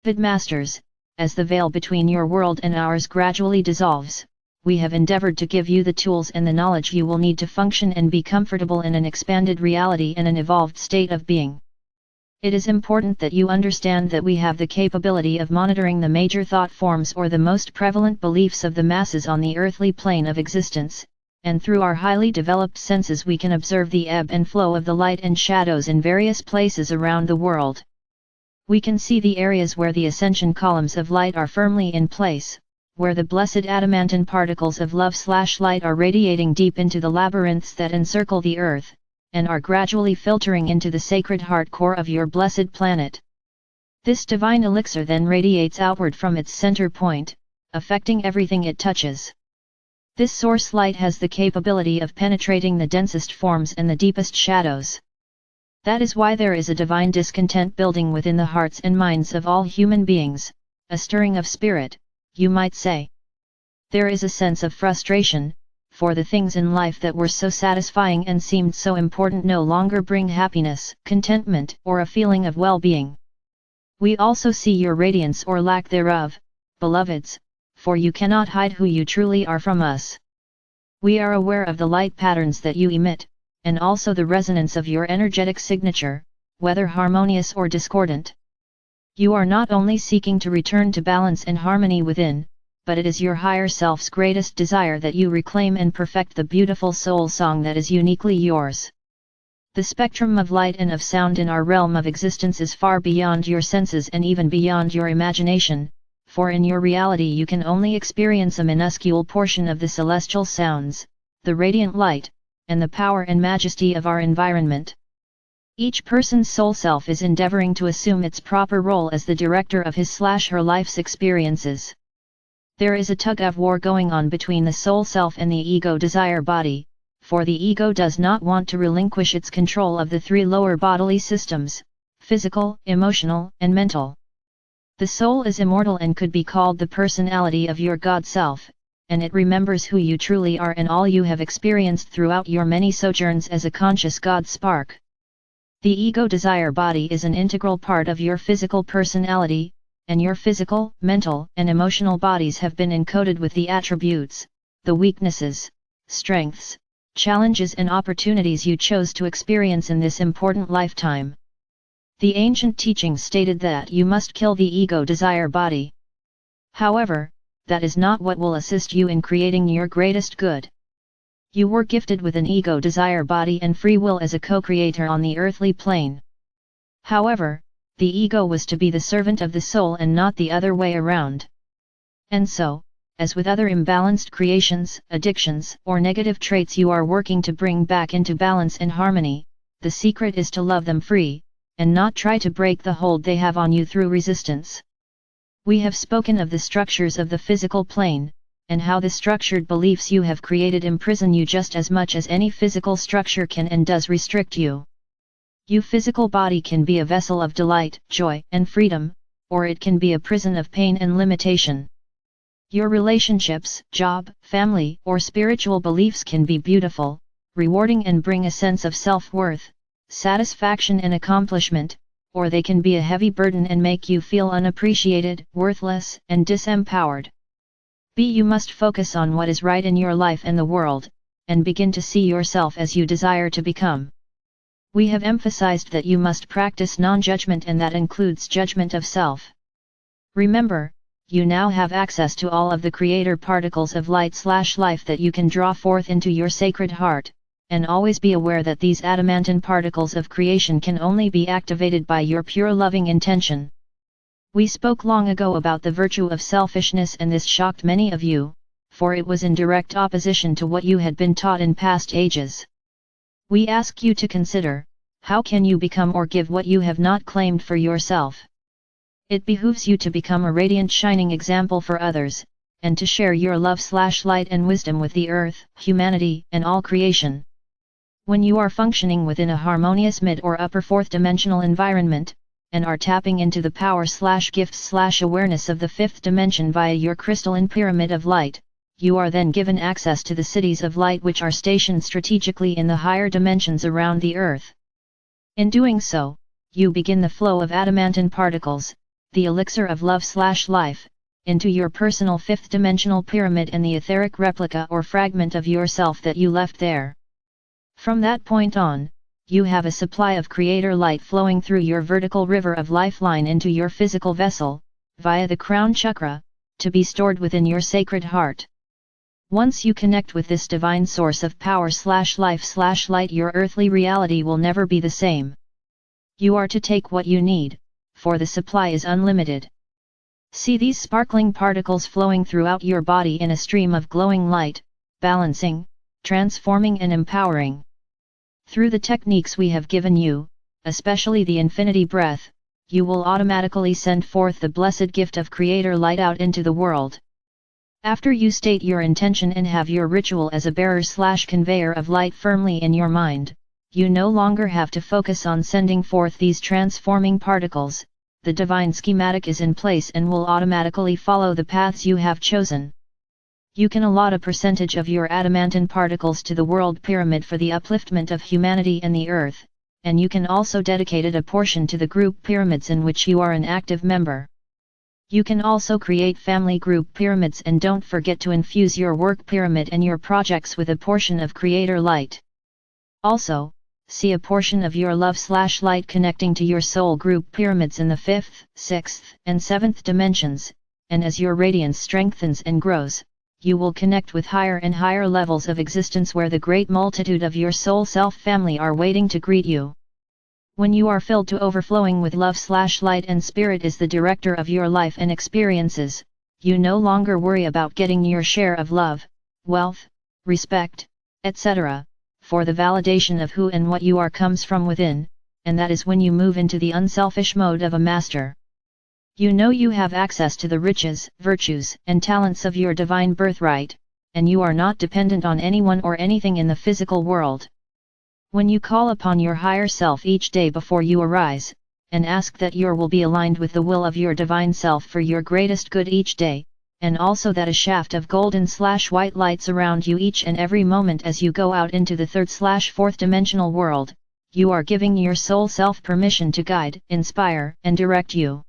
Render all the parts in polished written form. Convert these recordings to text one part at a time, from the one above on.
Beloved Masters, as the veil between your world and ours gradually dissolves, we have endeavored to give you the tools and the knowledge you will need to function and be comfortable in an expanded reality and an evolved state of being. It is important that you understand that we have the capability of monitoring the major thought forms or the most prevalent beliefs of the masses on the earthly plane of existence, and through our highly developed senses we can observe the ebb and flow of the light and shadows in various places around the world. We can see the areas where the ascension columns of light are firmly in place, where the blessed adamantine particles of love/light are radiating deep into the labyrinths that encircle the earth, and are gradually filtering into the sacred heart core of your blessed planet. This divine elixir then radiates outward from its center point, affecting everything it touches. This source light has the capability of penetrating the densest forms and the deepest shadows. That is why there is a divine discontent building within the hearts and minds of all human beings, a stirring of spirit, you might say. There is a sense of frustration, for the things in life that were so satisfying and seemed so important no longer bring happiness, contentment, or a feeling of well-being. We also see your radiance or lack thereof, beloveds, for you cannot hide who you truly are from us. We are aware of the light patterns that you emit, and also the resonance of your energetic signature, whether harmonious or discordant. You are not only seeking to return to balance and harmony within, but it is your higher self's greatest desire that you reclaim and perfect the beautiful soul song that is uniquely yours. The spectrum of light and of sound in our realm of existence is far beyond your senses and even beyond your imagination, for in your reality you can only experience a minuscule portion of the celestial sounds, the radiant light, and the power and majesty of our environment. Each person's soul self is endeavoring to assume its proper role as the director of his/her life's experiences. There is a tug-of-war going on between the soul self and the ego desire body, for the ego does not want to relinquish its control of the three lower bodily systems, physical, emotional, and mental. The soul is immortal and could be called the personality of your God self, and it remembers who you truly are and all you have experienced throughout your many sojourns as a conscious God spark. The ego desire body is an integral part of your physical personality, and your physical, mental, and emotional bodies have been encoded with the attributes, the weaknesses, strengths, challenges and opportunities you chose to experience in this important lifetime. The ancient teachings stated that you must kill the ego desire body. However, that is not what will assist you in creating your greatest good. You were gifted with an ego desire body and free will as a co-creator on the earthly plane. However, the ego was to be the servant of the soul and not the other way around. And so, as with other imbalanced creations, addictions, or negative traits you are working to bring back into balance and harmony, the secret is to love them free, and not try to break the hold they have on you through resistance. We have spoken of the structures of the physical plane, and how the structured beliefs you have created imprison you just as much as any physical structure can and does restrict you. Your physical body can be a vessel of delight, joy, and freedom, or it can be a prison of pain and limitation. Your relationships, job, family, or spiritual beliefs can be beautiful, rewarding and bring a sense of self-worth, satisfaction and accomplishment, or they can be a heavy burden and make you feel unappreciated, worthless, and disempowered. You must focus on what is right in your life and the world, and begin to see yourself as you desire to become. We have emphasized that you must practice non-judgment, and that includes judgment of self. Remember, you now have access to all of the creator particles of light/life that you can draw forth into your sacred heart, and always be aware that these adamantine particles of creation can only be activated by your pure loving intention. We spoke long ago about the virtue of selfishness, and this shocked many of you, for it was in direct opposition to what you had been taught in past ages. We ask you to consider, how can you become or give what you have not claimed for yourself? It behooves you to become a radiant shining example for others, and to share your love/light and wisdom with the earth, humanity, and all creation. When you are functioning within a harmonious mid or upper fourth dimensional environment, and are tapping into the power/gifts/awareness of the fifth dimension via your crystalline pyramid of light, you are then given access to the cities of light which are stationed strategically in the higher dimensions around the earth. In doing so, you begin the flow of adamantine particles, the elixir of love/life, into your personal fifth-dimensional pyramid and the etheric replica or fragment of yourself that you left there. From that point on, you have a supply of creator light flowing through your vertical river of lifeline into your physical vessel, via the crown chakra, to be stored within your sacred heart. Once you connect with this divine source of power/life/light, your earthly reality will never be the same. You are to take what you need, for the supply is unlimited. See these sparkling particles flowing throughout your body in a stream of glowing light, balancing, transforming and empowering. Through the techniques we have given you, especially the infinity breath, you will automatically send forth the blessed gift of creator light out into the world. After you state your intention and have your ritual as a bearer/conveyor of light firmly in your mind, you no longer have to focus on sending forth these transforming particles. The divine schematic is in place and will automatically follow the paths you have chosen. You can allot a percentage of your adamantine particles to the world pyramid for the upliftment of humanity and the earth, and you can also dedicate a portion to the group pyramids in which you are an active member. You can also create family group pyramids, and don't forget to infuse your work pyramid and your projects with a portion of creator light. Also, see a portion of your love/light connecting to your soul group pyramids in the 5th, 6th, and 7th dimensions, and as your radiance strengthens and grows, you will connect with higher and higher levels of existence where the great multitude of your soul self family are waiting to greet you. When you are filled to overflowing with love/light and spirit is the director of your life and experiences, you no longer worry about getting your share of love, wealth, respect, etc., for the validation of who and what you are comes from within, and that is when you move into the unselfish mode of a master. You know you have access to the riches, virtues, and talents of your divine birthright, and you are not dependent on anyone or anything in the physical world. When you call upon your higher self each day before you arise, and ask that your will be aligned with the will of your divine self for your greatest good each day, and also that a shaft of golden/white light surround you each and every moment as you go out into the 3rd/4th dimensional world, you are giving your soul self permission to guide, inspire, and direct you.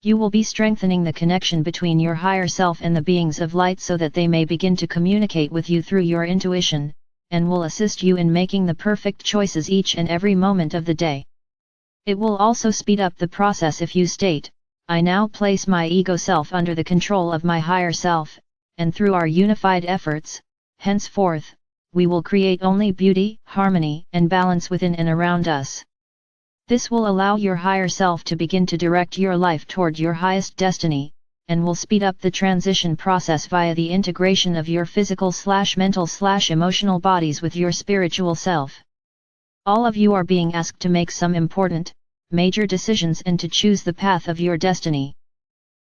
You will be strengthening the connection between your higher self and the beings of light so that they may begin to communicate with you through your intuition, and will assist you in making the perfect choices each and every moment of the day. It will also speed up the process if you state, I now place my ego self under the control of my higher self, and through our unified efforts, henceforth, we will create only beauty, harmony, and balance within and around us. This will allow your higher self to begin to direct your life toward your highest destiny, and will speed up the transition process via the integration of your physical/mental/emotional bodies with your spiritual self. All of you are being asked to make some important, major decisions and to choose the path of your destiny.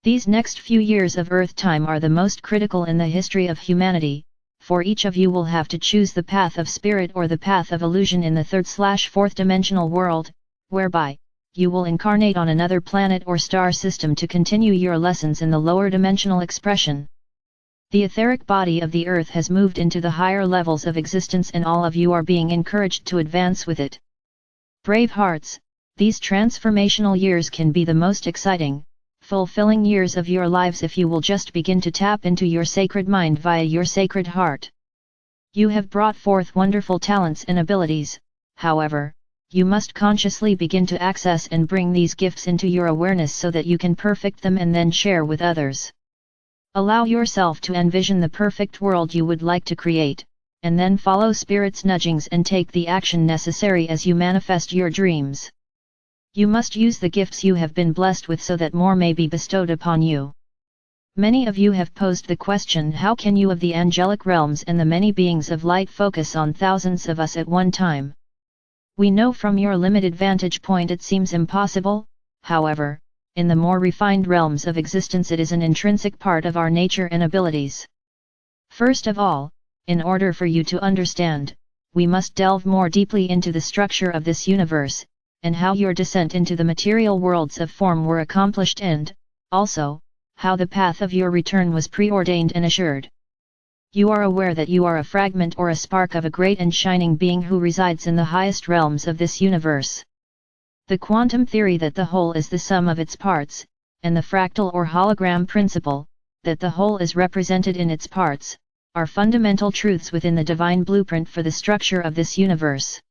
These next few years of Earth time are the most critical in the history of humanity, for each of you will have to choose the path of spirit or the path of illusion in the 3rd/4th dimensional world, whereby you will incarnate on another planet or star system to continue your lessons in the lower dimensional expression. The etheric body of the earth has moved into the higher levels of existence and all of you are being encouraged to advance with it. Brave hearts, these transformational years can be the most exciting, fulfilling years of your lives if you will just begin to tap into your sacred mind via your sacred heart. You have brought forth wonderful talents and abilities, however, you must consciously begin to access and bring these gifts into your awareness so that you can perfect them and then share with others. Allow yourself to envision the perfect world you would like to create, and then follow Spirit's nudgings and take the action necessary as you manifest your dreams. You must use the gifts you have been blessed with so that more may be bestowed upon you. Many of you have posed the question, how can you of the angelic realms and the many beings of light focus on thousands of us at one time? We know from your limited vantage point it seems impossible, however, in the more refined realms of existence it is an intrinsic part of our nature and abilities. First of all, in order for you to understand, we must delve more deeply into the structure of this universe, and how your descent into the material worlds of form were accomplished and, also, how the path of your return was preordained and assured. You are aware that you are a fragment or a spark of a great and shining being who resides in the highest realms of this universe. The quantum theory that the whole is the sum of its parts, and the fractal or hologram principle, that the whole is represented in its parts, are fundamental truths within the divine blueprint for the structure of this universe.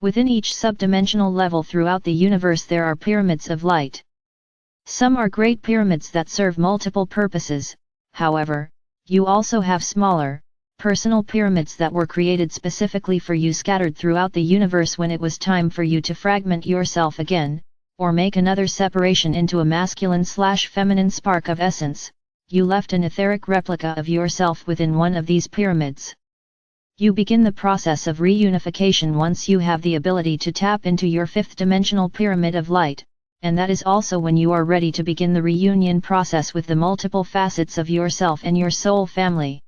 Within each subdimensional level throughout the universe there are pyramids of light. Some are great pyramids that serve multiple purposes, however, you also have smaller, personal pyramids that were created specifically for you, scattered throughout the universe when it was time for you to fragment yourself again, or make another separation into a masculine/feminine spark of essence. You left an etheric replica of yourself within one of these pyramids. You begin the process of reunification once you have the ability to tap into your fifth dimensional pyramid of light, and that is also when you are ready to begin the reunion process with the multiple facets of yourself and your soul family.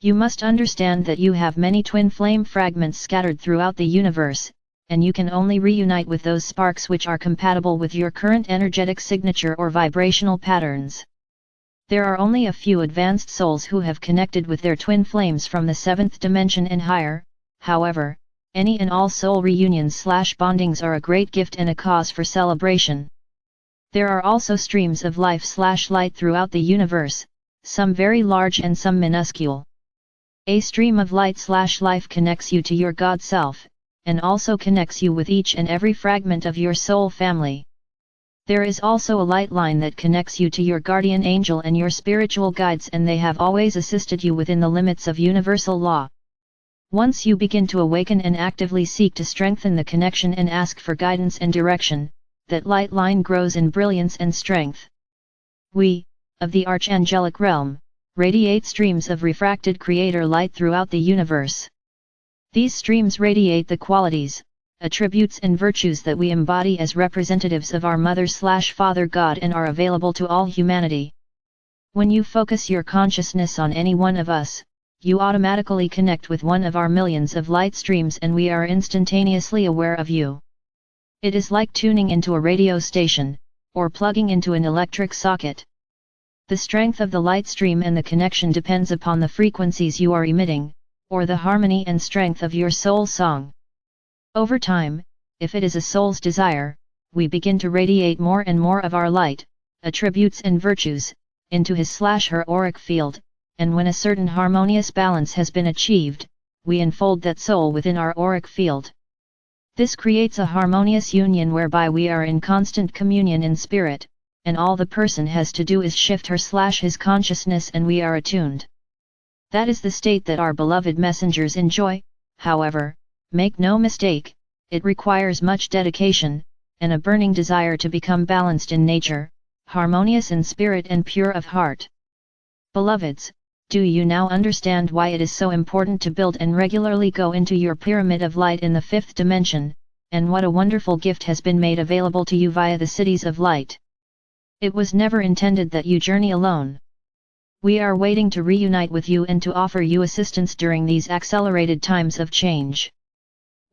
You must understand that you have many twin flame fragments scattered throughout the universe, and you can only reunite with those sparks which are compatible with your current energetic signature or vibrational patterns. There are only a few advanced souls who have connected with their twin flames from the seventh dimension and higher. However, any and all soul reunions/bondings are a great gift and a cause for celebration. There are also streams of life/light throughout the universe, some very large and some minuscule. A stream of light/life connects you to your God self, and also connects you with each and every fragment of your soul family. There is also a light line that connects you to your guardian angel and your spiritual guides, and they have always assisted you within the limits of universal law. Once you begin to awaken and actively seek to strengthen the connection and ask for guidance and direction, that light line grows in brilliance and strength. We, of the archangelic realm, radiate streams of refracted creator light throughout the universe. These streams radiate the qualities, attributes and virtues that we embody as representatives of our Mother/Father God and are available to all humanity. When you focus your consciousness on any one of us, you automatically connect with one of our millions of light streams and we are instantaneously aware of you. It is like tuning into a radio station, or plugging into an electric socket. The strength of the light stream and the connection depends upon the frequencies you are emitting, or the harmony and strength of your soul song. Over time, if it is a soul's desire, we begin to radiate more and more of our light, attributes and virtues, into his/her auric field, and when a certain harmonious balance has been achieved, we enfold that soul within our auric field. This creates a harmonious union whereby we are in constant communion in spirit, and all the person has to do is shift her/his consciousness and we are attuned. That is the state that our beloved messengers enjoy. However, make no mistake, it requires much dedication, and a burning desire to become balanced in nature, harmonious in spirit and pure of heart. Beloveds, do you now understand why it is so important to build and regularly go into your pyramid of light in the fifth dimension, and what a wonderful gift has been made available to you via the cities of light? It was never intended that you journey alone. We are waiting to reunite with you and to offer you assistance during these accelerated times of change.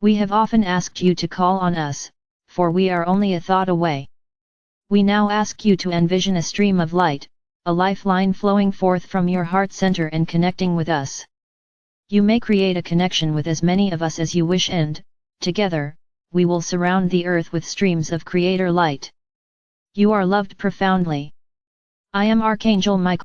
We have often asked you to call on us, for we are only a thought away. We now ask you to envision a stream of light, a lifeline flowing forth from your heart center and connecting with us. You may create a connection with as many of us as you wish and, together, we will surround the earth with streams of creator light. You are loved profoundly. I am Archangel Michael.